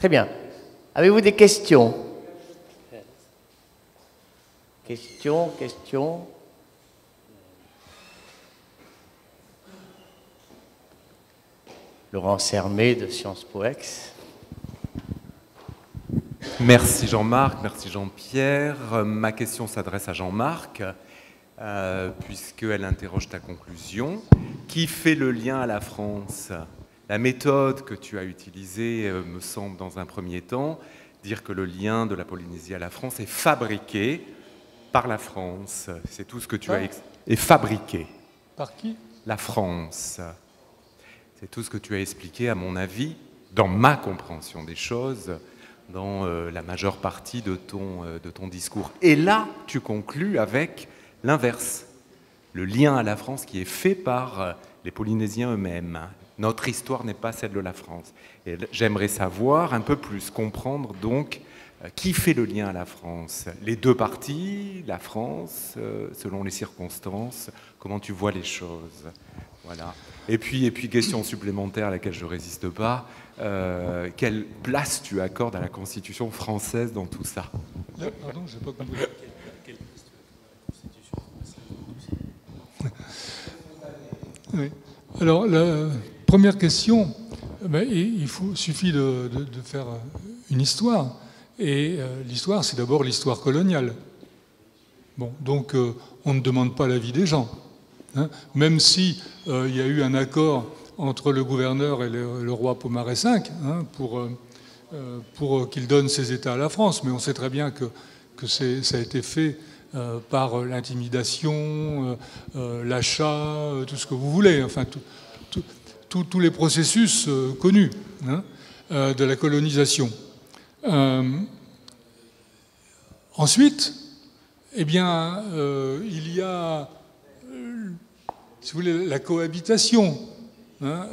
Très bien. Avez-vous des questions? Questions? Laurent Sermet de Sciences Po Ex. Merci Jean-Marc, merci Jean-Pierre. Ma question s'adresse à Jean-Marc, puisqu'elle interroge ta conclusion. Qui fait le lien à la France? La méthode que tu as utilisée me semble, dans un premier temps, dire que le lien de la Polynésie à la France est fabriqué par la France. C'est tout ce que tu as est fabriqué. Par qui? La France. C'est tout ce que tu as expliqué, à mon avis, dans ma compréhension des choses, dans la majeure partie de ton discours. Et là, tu conclus avec l'inverse. Le lien à la France qui est fait par les Polynésiens eux-mêmes. Notre histoire n'est pas celle de la France. Et j'aimerais savoir un peu plus, comprendre donc qui fait le lien à la France. Les deux parties, la France, selon les circonstances, comment tu vois les choses. Voilà. Et puis question supplémentaire à laquelle je ne résiste pas, quelle place tu accordes à la Constitution française dans tout ça? Pardon, je n'ai pas compris. Quelle place tu accordes à la Constitution française? Oui. Alors, la première question, il suffit de faire une histoire. Et l'histoire, c'est d'abord l'histoire coloniale. Bon, donc, on ne demande pas l'avis des gens. Hein, même si il y a eu un accord entre le gouverneur et le roi Pomaré V hein, pour qu'il donne ses États à la France, mais on sait très bien que ça a été fait par l'intimidation, l'achat, tout ce que vous voulez, enfin tous les processus connus hein, de la colonisation. Ensuite, eh bien, il y a si vous voulez, la cohabitation, hein,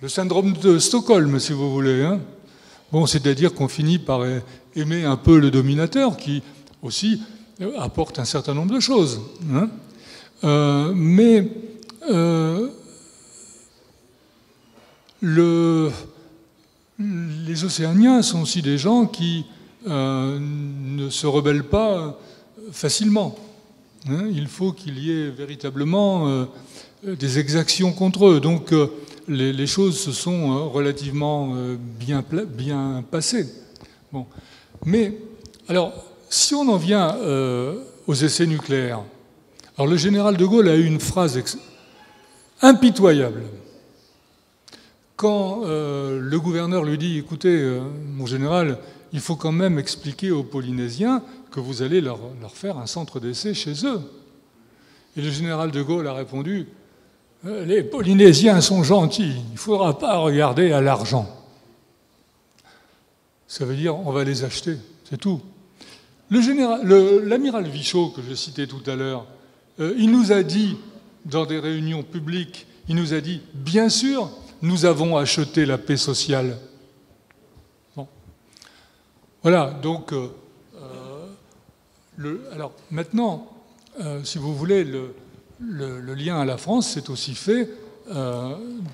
le syndrome de Stockholm, si vous voulez. Hein. Bon, c'est-à-dire qu'on finit par aimer un peu le dominateur, qui aussi apporte un certain nombre de choses. Hein. Mais les Océaniens sont aussi des gens qui ne se rebellent pas facilement. Il faut qu'il y ait véritablement des exactions contre eux. Donc les choses se sont relativement bien passées. Bon. Mais, alors, si on en vient aux essais nucléaires, alors le général de Gaulle a eu une phrase impitoyable. Quand le gouverneur lui dit « Écoutez, mon général, il faut quand même expliquer aux Polynésiens que vous allez leur faire un centre d'essai chez eux. » Et le général de Gaulle a répondu « Les Polynésiens sont gentils, il ne faudra pas regarder à l'argent. » Ça veut dire on va les acheter, c'est tout. L'amiral Vichot, que je citais tout à l'heure, il nous a dit, dans des réunions publiques, il nous a dit « Bien sûr, nous avons acheté la paix sociale. » Bon. Voilà, donc... alors maintenant, si vous voulez, le lien à la France, c'est aussi fait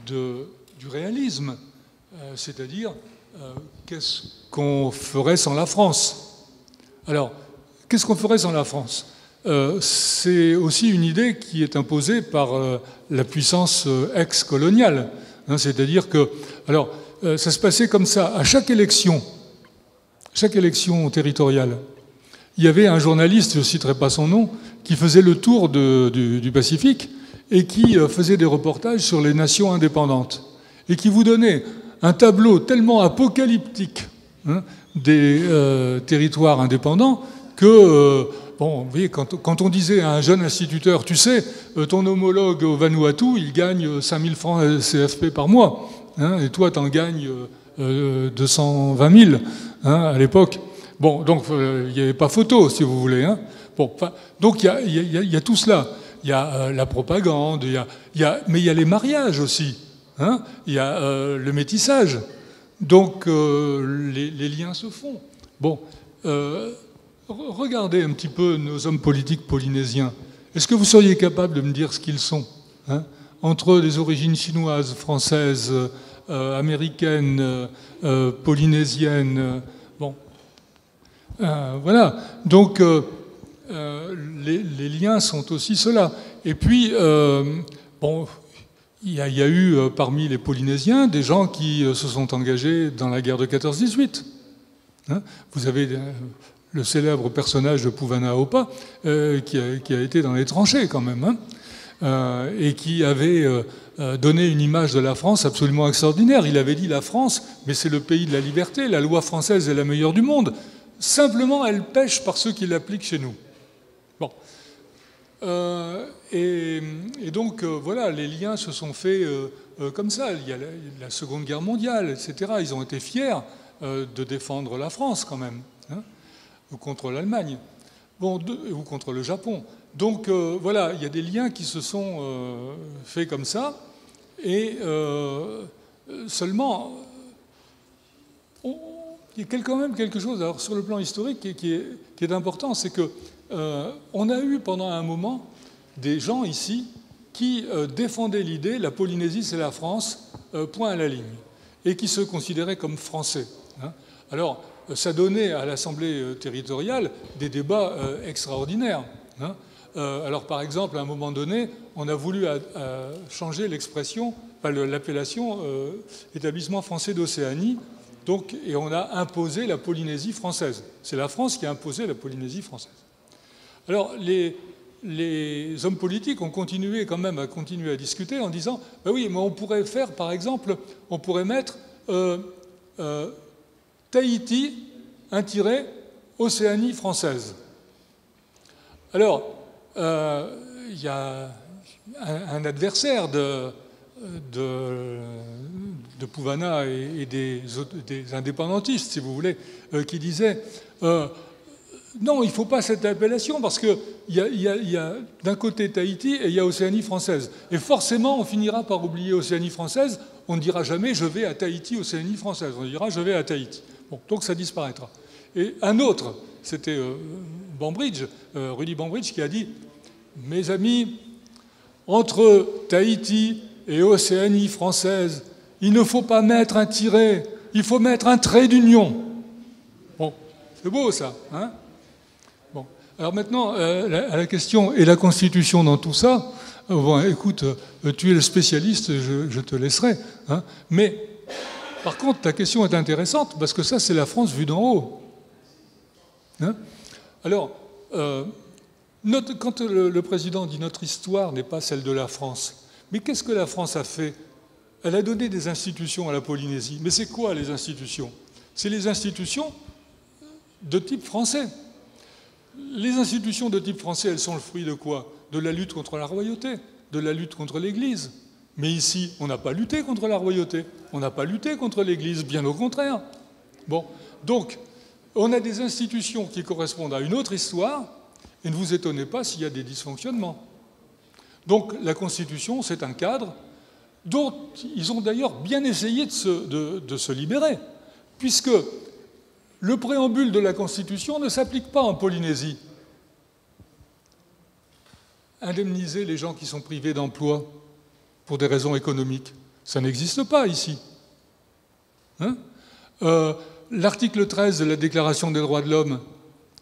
du réalisme. C'est-à-dire, qu'est-ce qu'on ferait sans la France? Alors, qu'est-ce qu'on ferait sans la France? C'est aussi une idée qui est imposée par la puissance ex-coloniale. Hein, c'est-à-dire que... Alors, ça se passait comme ça. À chaque élection territoriale, il y avait un journaliste, je ne citerai pas son nom, qui faisait le tour du Pacifique et qui faisait des reportages sur les nations indépendantes et qui vous donnait un tableau tellement apocalyptique hein, des territoires indépendants que, bon, vous voyez, quand on disait à un jeune instituteur, tu sais, ton homologue au Vanuatu, il gagne 5000 francs CFP par mois, hein, et toi, tu en gagnes 220 000 hein, à l'époque. Bon, donc il n'y avait pas photo, si vous voulez. Hein. Bon, donc il y a tout cela. Il y a la propagande, mais il y a les mariages aussi. Hein. Il y a le métissage. Donc les liens se font. Bon, regardez un petit peu nos hommes politiques polynésiens. Est-ce que vous seriez capable de me dire ce qu'ils sont hein, entre des origines chinoises, françaises, américaine, polynésienne. Bon, voilà. Donc, les liens sont aussi ceux-là. Et puis, bon, il y a eu parmi les Polynésiens des gens qui se sont engagés dans la guerre de 14-18. Hein, vous avez le célèbre personnage de Puvana-Opa qui a été dans les tranchées quand même, hein, et qui avait donné une image de la France absolument extraordinaire. Il avait dit la France, mais c'est le pays de la liberté, la loi française est la meilleure du monde. Simplement, elle pêche par ceux qui l'appliquent chez nous. Bon. Et donc, voilà, les liens se sont faits comme ça. Il y a la Seconde Guerre mondiale, etc. Ils ont été fiers de défendre la France, quand même, hein, ou contre l'Allemagne, bon, ou contre le Japon. Donc, voilà, il y a des liens qui se sont faits comme ça. Et seulement, il y a quand même quelque chose, alors, sur le plan historique qui est important, c'est que on a eu pendant un moment des gens ici qui défendaient l'idée la Polynésie c'est la France, point à la ligne, et qui se considéraient comme français. Hein. Alors, ça donnait à l'Assemblée territoriale des débats extraordinaires. Hein. Alors, par exemple, à un moment donné, on a voulu changer l'expression, l'appellation établissement français d'Océanie, donc, et on a imposé la Polynésie française. C'est la France qui a imposé la Polynésie française. Alors, les hommes politiques ont continué quand même à discuter en disant ben oui, mais on pourrait faire, par exemple, on pourrait mettre Tahiti, un tiret, Océanie française. Alors, il y a un adversaire de Puvana et des indépendantistes, si vous voulez, qui disait non, il ne faut pas cette appellation parce qu'il y a d'un côté Tahiti et il y a Océanie française. Et forcément, on finira par oublier Océanie française. On ne dira jamais je vais à Tahiti, Océanie française. On dira je vais à Tahiti. Bon, donc ça disparaîtra. Et un autre, c'était Bambridge, Rudy Bambridge, qui a dit mes amis, entre Tahiti et Océanie française, il ne faut pas mettre un tiret, il faut mettre un trait d'union. Bon, c'est beau ça, hein? Bon. Alors maintenant, à la question, et la Constitution dans tout ça, bon, écoute, tu es le spécialiste, je te laisserai. Hein? Mais, par contre, ta question est intéressante, parce que ça, c'est la France vue d'en haut. Hein? Alors, quand le président dit notre histoire n'est pas celle de la France, mais qu'est-ce que la France a fait? Elle a donné des institutions à la Polynésie. Mais c'est quoi les institutions? C'est les institutions de type français. Les institutions de type français, elles sont le fruit de quoi? De la lutte contre la royauté, de la lutte contre l'Église. Mais ici, on n'a pas lutté contre la royauté, on n'a pas lutté contre l'Église, bien au contraire. Bon, donc, on a des institutions qui correspondent à une autre histoire, et ne vous étonnez pas s'il y a des dysfonctionnements. Donc, la Constitution, c'est un cadre dont ils ont d'ailleurs bien essayé de se libérer, puisque le préambule de la Constitution ne s'applique pas en Polynésie. Indemniser les gens qui sont privés d'emploi pour des raisons économiques, ça n'existe pas ici. Hein? L'article 13 de la Déclaration des droits de l'homme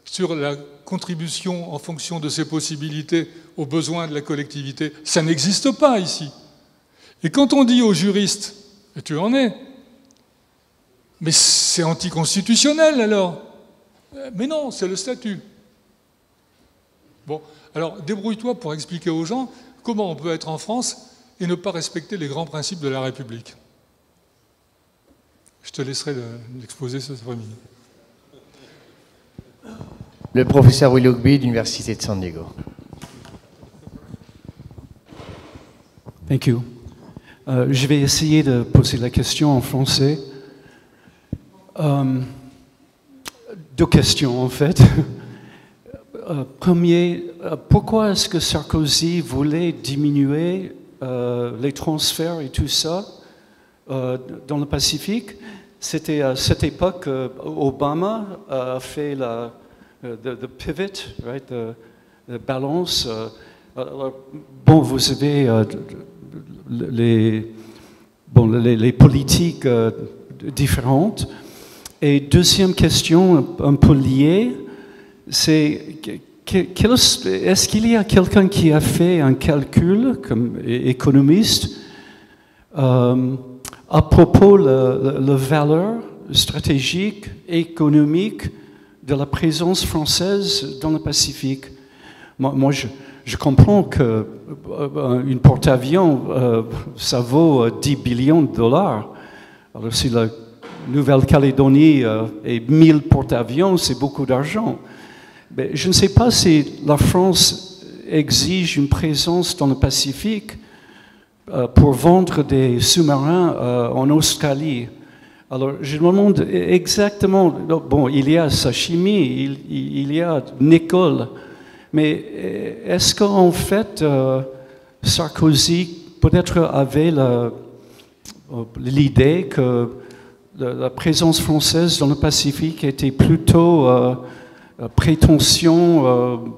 sur la contribution en fonction de ses possibilités aux besoins de la collectivité, ça n'existe pas ici. Et quand on dit aux juristes, et tu en es, mais c'est anticonstitutionnel alors. Mais non, c'est le statut. Bon, alors débrouille-toi pour expliquer aux gens comment on peut être en France et ne pas respecter les grands principes de la République. Je te laisserai l'exposer cet après-midi. Le professeur Willoughby de l'Université de San Diego. Thank you. Je vais essayer de poser la question en français. Deux questions en fait. Premier, pourquoi est-ce que Sarkozy voulait diminuer les transferts et tout ça dans le Pacifique? C'était à cette époque Obama a fait the pivot, right, the balance. Alors, bon, vous savez, bon, les politiques différentes. Et deuxième question, un peu liée, c'est est-ce qu'il y a quelqu'un qui a fait un calcul comme économiste à propos de la valeur stratégique, économique de la présence française dans le Pacifique? Moi je comprends qu'une porte-avions, ça vaut 10 billions de dollars. Alors si la Nouvelle-Calédonie et 1000 porte-avions, c'est beaucoup d'argent. Mais je ne sais pas si la France exige une présence dans le Pacifique pour vendre des sous-marins en Australie. Alors je me demande exactement, bon, il y a Sashimi, il y a Nicole, mais est-ce qu'en fait Sarkozy peut-être avait l'idée que la présence française dans le Pacifique était plutôt prétention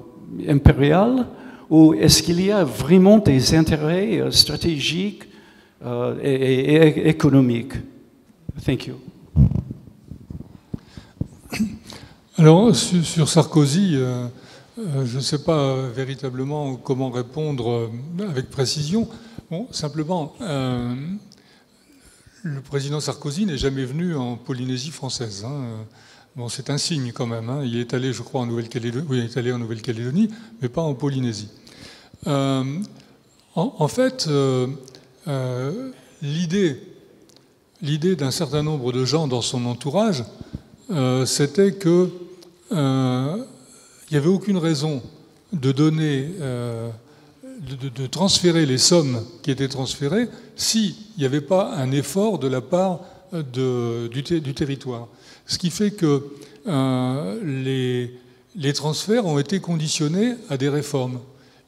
impériale, ou est-ce qu'il y a vraiment des intérêts stratégiques et économiques? Thank you. Alors, sur Sarkozy, je ne sais pas véritablement comment répondre avec précision. Bon, simplement, le président Sarkozy n'est jamais venu en Polynésie française. Bon, c'est un signe quand même. Il est allé, je crois, en Nouvelle-Calédonie. Oui, il est allé en Nouvelle-Calédonie, mais pas en Polynésie. En fait, l'idée d'un certain nombre de gens dans son entourage, c'était que il n'y avait aucune raison de donner, de transférer les sommes qui étaient transférées s'il n'y avait pas un effort de la part du territoire. Ce qui fait que les transferts ont été conditionnés à des réformes.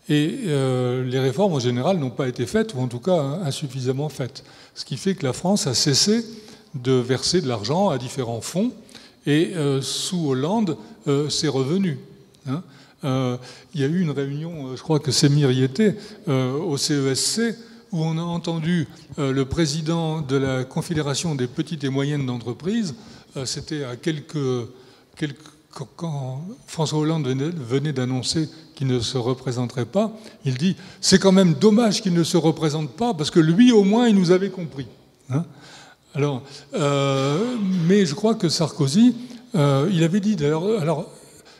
Et les réformes, en général, n'ont pas été faites, ou en tout cas insuffisamment faites. Ce qui fait que la France a cessé de verser de l'argent à différents fonds, et sous Hollande, c'est revenu. Il y a eu une réunion, je crois que Semir y était, au CESC, où on a entendu le président de la Confédération des petites et moyennes entreprises. C'était à quand François Hollande venait d'annoncer qu'il ne se représenterait pas. Il dit « C'est quand même dommage qu'il ne se représente pas, parce que lui, au moins, il nous avait compris. » Alors, mais je crois que Sarkozy, il avait dit d'ailleurs... Alors,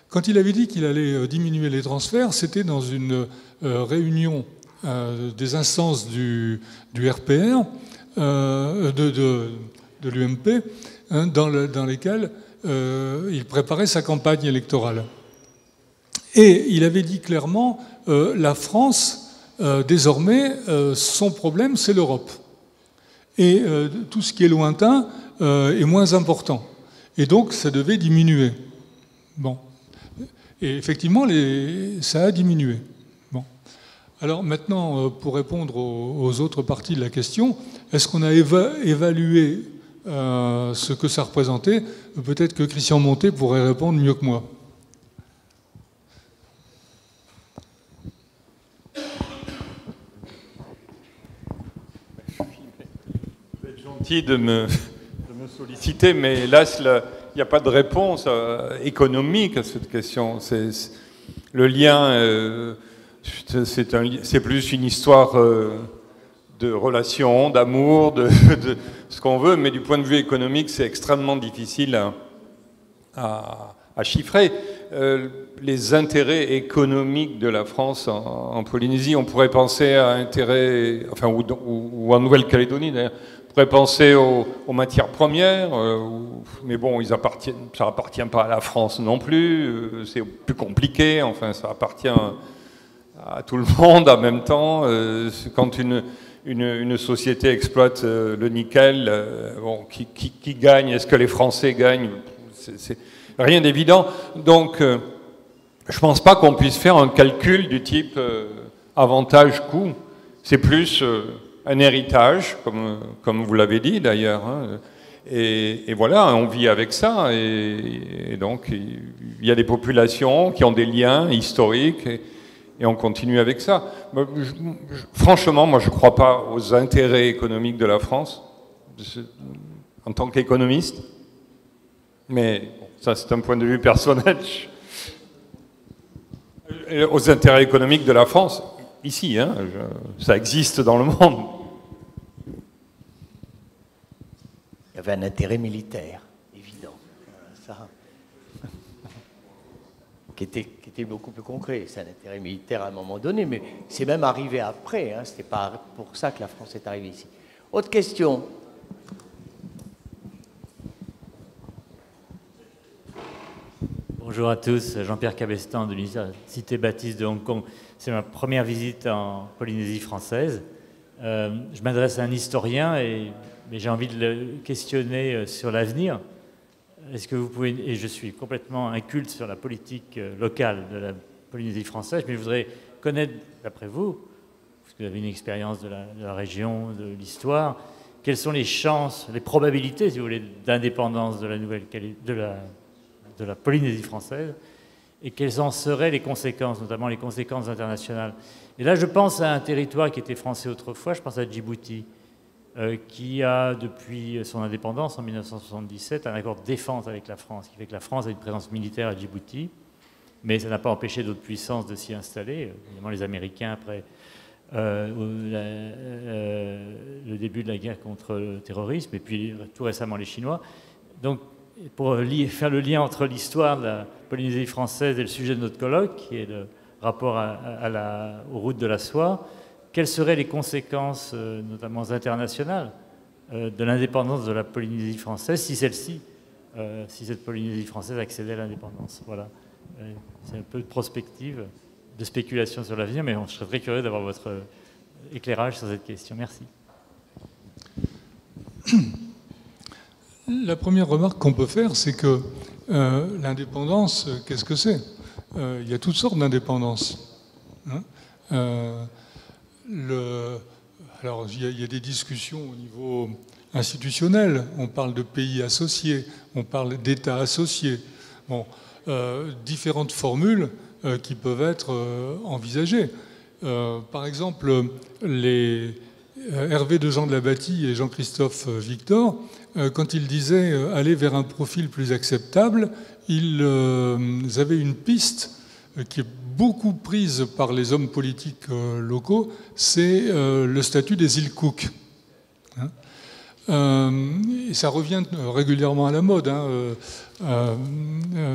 quand il avait dit qu'il allait diminuer les transferts, c'était dans une réunion des instances du RPR, de l'UMP, dans lesquelles il préparait sa campagne électorale. Et il avait dit clairement, la France, désormais, son problème, c'est l'Europe. Et tout ce qui est lointain est moins important. Et donc, ça devait diminuer. Bon. Et effectivement, ça a diminué. Bon. Alors maintenant, pour répondre aux autres parties de la question, est-ce qu'on a évalué ce que ça représentait? Peut-être que Christian Montet pourrait répondre mieux que moi. Vous êtes gentil de me solliciter, mais hélas, il n'y a pas de réponse économique à cette question. Le lien, c'est plus une histoire de relations, d'amour, de ce qu'on veut, mais du point de vue économique, c'est extrêmement difficile à chiffrer. Les intérêts économiques de la France en Polynésie, on pourrait penser à intérêts, enfin, ou en Nouvelle-Calédonie d'ailleurs, on pourrait penser aux matières premières, mais bon, ça appartient pas à la France non plus, c'est plus compliqué, enfin, ça appartient à tout le monde en même temps. Quand une société exploite le nickel, bon, qui gagne? Est-ce que les Français gagnent? C'est rien d'évident. Donc, je pense pas qu'on puisse faire un calcul du type avantage-coût. C'est plus un héritage, comme vous l'avez dit d'ailleurs. Et voilà, on vit avec ça. Et donc, il y a des populations qui ont des liens historiques. et on continue avec ça. Franchement, moi je ne crois pas aux intérêts économiques de la France, en tant qu'économiste, mais ça c'est un point de vue personnel. Aux intérêts économiques de la France, ici, hein, ça existe dans le monde. Il y avait un intérêt militaire, évident, ça, qui était beaucoup plus concret. C'est un intérêt militaire à un moment donné, mais c'est même arrivé après. Hein, c'était pas pour ça que la France est arrivée ici. Autre question? Bonjour à tous, Jean-Pierre Cabestan de l'Université Baptiste de Hong Kong. C'est ma première visite en Polynésie française. Je m'adresse à un historien, mais j'ai envie de le questionner sur l'avenir. Est-ce que vous pouvez, et je suis complètement inculte sur la politique locale de la Polynésie française, mais je voudrais connaître, d'après vous, parce que vous avez une expérience de la région, de l'histoire, quelles sont les chances, les probabilités, si vous voulez, d'indépendance de la Polynésie française, et quelles en seraient les conséquences, notamment les conséquences internationales. Et là, je pense à un territoire qui était français autrefois, je pense à Djibouti, qui a, depuis son indépendance en 1977, un accord de défense avec la France, qui fait que la France a une présence militaire à Djibouti, mais ça n'a pas empêché d'autres puissances de s'y installer, évidemment les Américains après le début de la guerre contre le terrorisme, et puis tout récemment les Chinois. Donc, pour faire le lien entre l'histoire de la Polynésie française et le sujet de notre colloque, qui est le rapport aux routes de la soie, quelles seraient les conséquences, notamment internationales, de l'indépendance de la Polynésie française, si cette Polynésie française accédait à l'indépendance? Voilà. C'est un peu de prospective, de spéculation sur l'avenir, mais je serais très curieux d'avoir votre éclairage sur cette question. Merci. La première remarque qu'on peut faire, c'est que l'indépendance, qu'est-ce que c'est? Il y a toutes sortes d'indépendances. Hein, alors, il y a des discussions au niveau institutionnel. On parle de pays associés, on parle d'États associés. Bon, différentes formules qui peuvent être envisagées. Par exemple, Hervé de Jean de la Bâtie et Jean-Christophe Victor, quand ils disaient aller vers un profil plus acceptable, ils avaient une piste qui est beaucoup prise par les hommes politiques locaux, c'est le statut des îles Cook. Et ça revient régulièrement à la mode.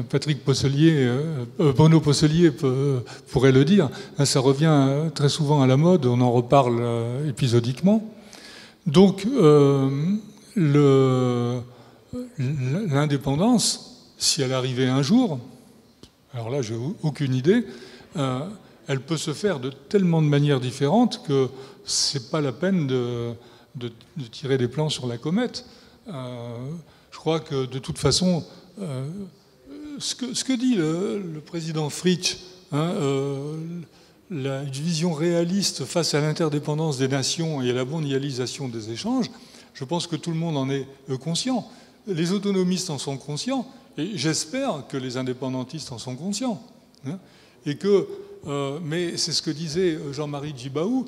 Patrick Posselier, Bono Posselier pourrait le dire. Ça revient très souvent à la mode, on en reparle épisodiquement. Donc, l'indépendance, si elle arrivait un jour, alors là, j'ai aucune idée, elle peut se faire de tellement de manières différentes que c'est pas la peine de tirer des plans sur la comète. Je crois que de toute façon, ce que dit le président Fritsch, la vision réaliste face à l'interdépendance des nations et à la mondialisation des échanges, je pense que tout le monde en est conscient. Les autonomistes en sont conscients, et j'espère que les indépendantistes en sont conscients. Et que, mais c'est ce que disait Jean-Marie Djibaou,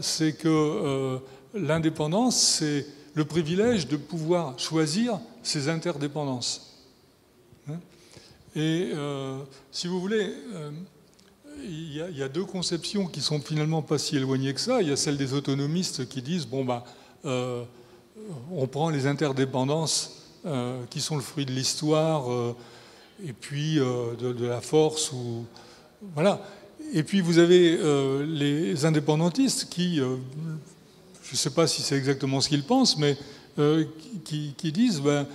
c'est que l'indépendance, c'est le privilège de pouvoir choisir ses interdépendances. Et si vous voulez, il y a deux conceptions qui sont finalement pas si éloignées que ça. Il y a celle des autonomistes qui disent bon bah on prend les interdépendances qui sont le fruit de l'histoire et puis de la force ou voilà. Et puis vous avez les indépendantistes qui je ne sais pas si c'est exactement ce qu'ils pensent, mais qui disent ben,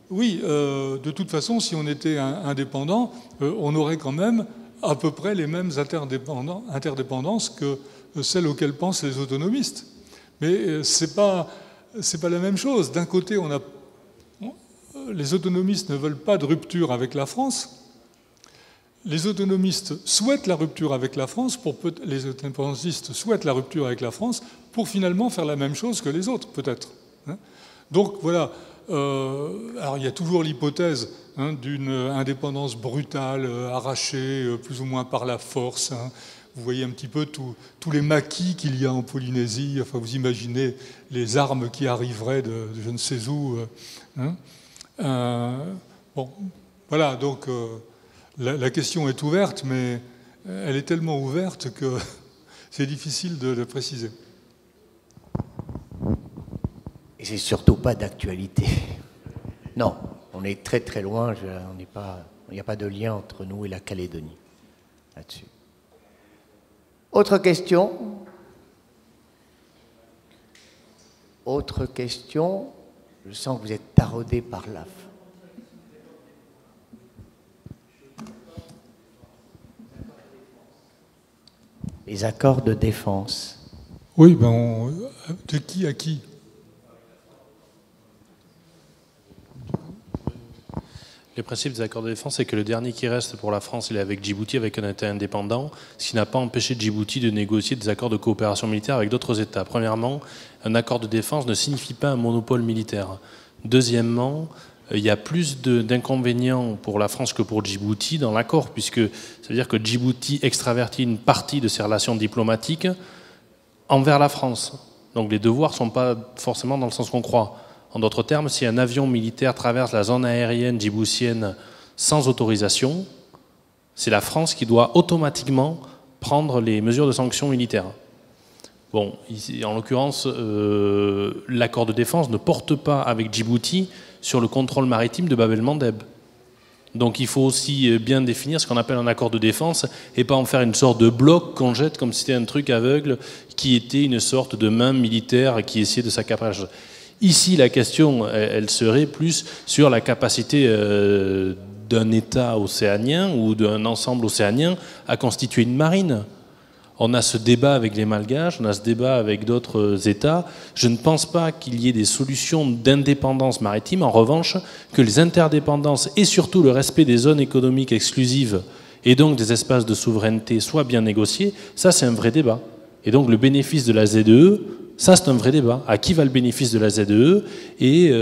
oui, de toute façon, si on était indépendant, on aurait quand même à peu près les mêmes interdépendances que celles auxquelles pensent les autonomistes. Mais c'est pas la même chose. D'un côté, les autonomistes ne veulent pas de rupture avec la France. Les autonomistes souhaitent la rupture avec la France, les indépendantistes souhaitent la rupture avec la France pour finalement faire la même chose que les autres, peut-être. Donc voilà. Alors il y a toujours l'hypothèse d'une indépendance brutale, arrachée plus ou moins par la force. vous voyez un petit peu tous les maquis qu'il y a en Polynésie. Enfin, vous imaginez les armes qui arriveraient de je ne sais où. Hein. Bon, voilà, donc la question est ouverte, mais elle est tellement ouverte que c'est difficile de le préciser. Et c'est surtout pas d'actualité. Non, on est très très loin, il n'y a pas de lien entre nous et la Calédonie là-dessus. Autre question? Autre question? Je sens que vous êtes taraudé par la... Les accords de défense. Oui, ben de qui à qui? Le principe des accords de défense, c'est que le dernier qui reste pour la France, il est avec Djibouti, avec un État indépendant, ce qui n'a pas empêché Djibouti de négocier des accords de coopération militaire avec d'autres États. Premièrement, un accord de défense ne signifie pas un monopole militaire. Deuxièmement, il y a plus d'inconvénients pour la France que pour Djibouti dans l'accord, puisque ça veut dire que Djibouti extravertit une partie de ses relations diplomatiques envers la France. Donc les devoirs ne sont pas forcément dans le sens qu'on croit. En d'autres termes, si un avion militaire traverse la zone aérienne djiboutienne sans autorisation, c'est la France qui doit automatiquement prendre les mesures de sanctions militaires. Bon, ici, en l'occurrence, l'accord de défense ne porte pas avec Djibouti sur le contrôle maritime de Bab el-Mandeb. Donc il faut aussi bien définir ce qu'on appelle un accord de défense et pas en faire une sorte de bloc qu'on jette comme si c'était un truc aveugle qui était une sorte de main militaire qui essayait de s'accaparer. Ici, la question, elle serait plus sur la capacité d'un État océanien ou d'un ensemble océanien à constituer une marine. On a ce débat avec les Malgaches, on a ce débat avec d'autres États. Je ne pense pas qu'il y ait des solutions d'indépendance maritime. En revanche, que les interdépendances et surtout le respect des zones économiques exclusives et donc des espaces de souveraineté soient bien négociés, ça c'est un vrai débat. Et donc le bénéfice de la ZEE, ça, c'est un vrai débat. À qui va le bénéfice de la ZEE et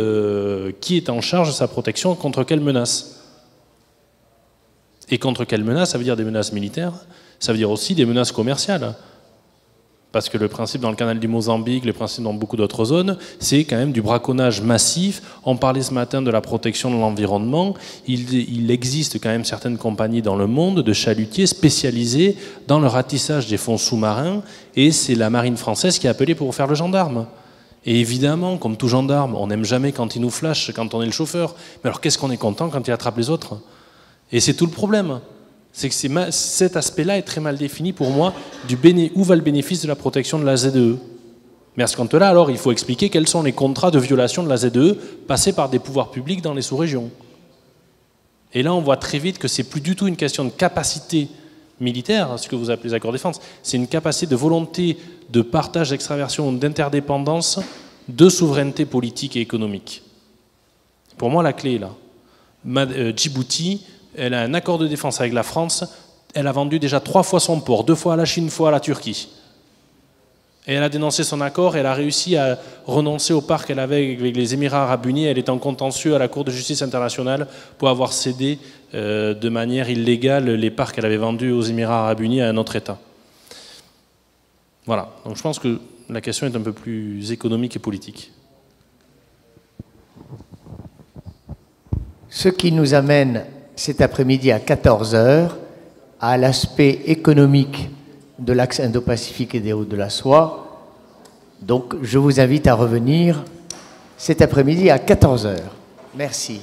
qui est en charge de sa protection contre quelle menace? Et contre quelle menace? Ça veut dire des menaces militaires, ça veut dire aussi des menaces commerciales. Parce que le principe dans le canal du Mozambique, le principe dans beaucoup d'autres zones, c'est quand même du braconnage massif. On parlait ce matin de la protection de l'environnement. Il existe quand même certaines compagnies dans le monde de chalutiers spécialisés dans le ratissage des fonds sous-marins. Et c'est la marine française qui est appelée pour faire le gendarme. Et évidemment, comme tout gendarme, on n'aime jamais quand il nous flash, quand on est le chauffeur. Mais alors qu'est-ce qu'on est content quand il attrape les autres? Et c'est tout le problème. C'est que cet aspect-là est très mal défini pour moi, où va le bénéfice de la protection de la ZEE. Mais à ce compte-là, alors, il faut expliquer quels sont les contrats de violation de la ZEE passés par des pouvoirs publics dans les sous-régions. Et là, on voit très vite que c'est plus du tout une question de capacité militaire, ce que vous appelez les accords de défense, c'est une capacité de volonté de partage, d'extraversion, d'interdépendance, de souveraineté politique et économique. Pour moi, la clé est là. Djibouti, elle a un accord de défense avec la France, elle a vendu déjà 3 fois son port, 2 fois à la Chine, 1 fois à la Turquie. Et elle a dénoncé son accord, elle a réussi à renoncer au parc qu'elle avait avec les Émirats arabes unis, elle est en contentieux à la Cour de justice internationale pour avoir cédé de manière illégale les parcs qu'elle avait vendus aux Émirats arabes unis à un autre État. Voilà, donc je pense que la question est un peu plus économique et politique. Ce qui nous amène cet après-midi à 14 h à l'aspect économique de l'axe Indo-Pacifique et des routes de la soie. Donc je vous invite à revenir cet après-midi à 14 h. Merci.